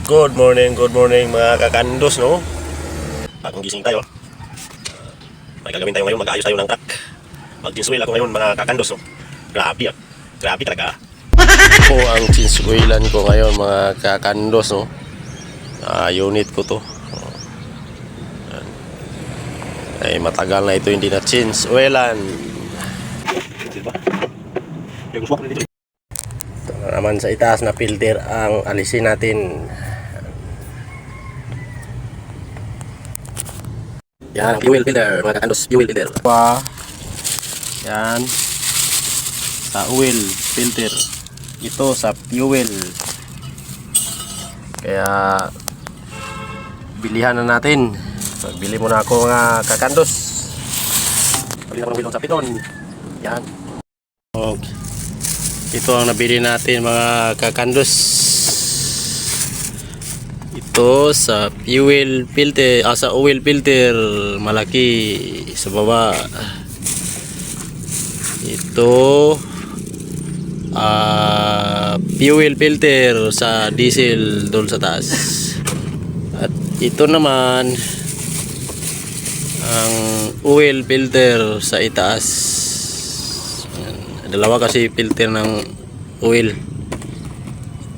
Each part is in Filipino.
Good morning mga kakandos, no? Bagong gising tayo. May gagawin tayo ngayon, mag-aayos tayo ng truck. Mag-chinswell ako ngayon mga kakandos, no? Grabe ah. Grabe talaga. Ito ang chinswellan ko ngayon mga kakandos, no? Unit ko to. Ay matagal na ito hindi na chinswellan. Ito na naman sa itaas na filter ang alisin natin. Yan, fuel filter, mga kakandos, fuel filter. Yan, sa oil filter. Ito sa fuel. Kaya, bilihan na natin. Bili muna ako mga kakandos. Bili na sa piton. Yan. Okay. Ito ang nabili natin mga kakandos. Ito sa fuel filter, sa oil filter, malaki sa baba. Ito fuel filter sa diesel doon sa taas. At ito naman ang oil filter sa itaas. Dalawa kasi filter ng oil.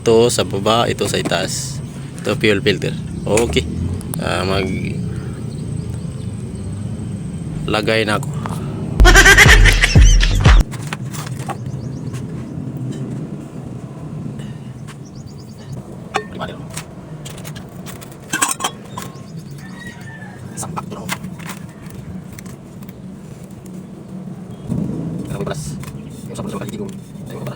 Ito sa baba, ito sa itaas. Ito fuel filter. Okay. Mag lagay na ako. Sampak to. Kalau beras. Yung sabon sa kalitigong. Tayo para.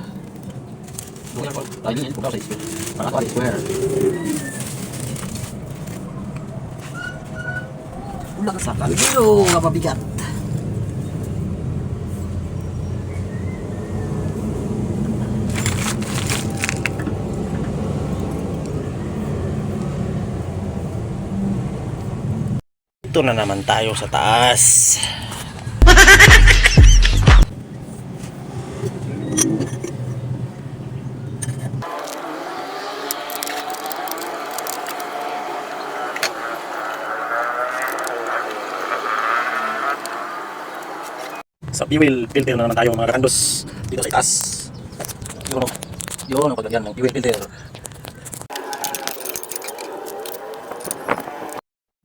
Bukan ko. Lagi yan kung sa square. Para ako square. Ulang sa kalitigong nga mabigat. Ito na naman tayo sa taas. Sa fuel filter na naman tayo mga kakandos dito sa itaas. Yun ang paglagyan ng fuel filter.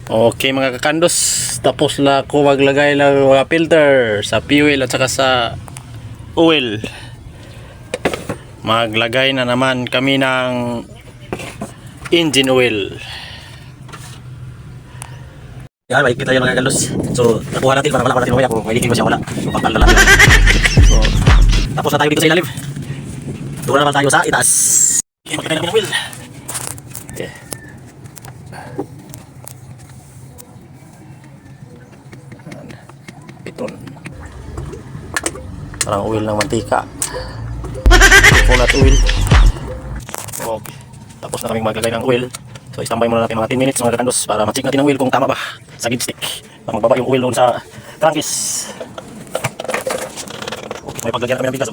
Okay mga kakandos, tapos na ako maglagay ng mga filter sa fuel at saka sa oil. Maglagay na naman kami ng engine oil. Yan, may kita yung mga kakandos. So, nakuha natin para malaman natin mamaya kung may leaking ba siya wala. So, papalala natin. So, tapos na tayo dito sa ilalim. Doon naman tayo sa itaas. Okay, maglagay namin ng oil. Okay. Piton. Parang oil ng mantika. Coconut oil. Okay. Tapos na kaming maglagay ng oil. So istambay muna natin mga 10 minutes mga kakandos para ma-check natin ang oil kung tama ba sa dipstick. Para magbaba yung oil doon sa crankcase. Okay, may paglagyan kami ng bigas.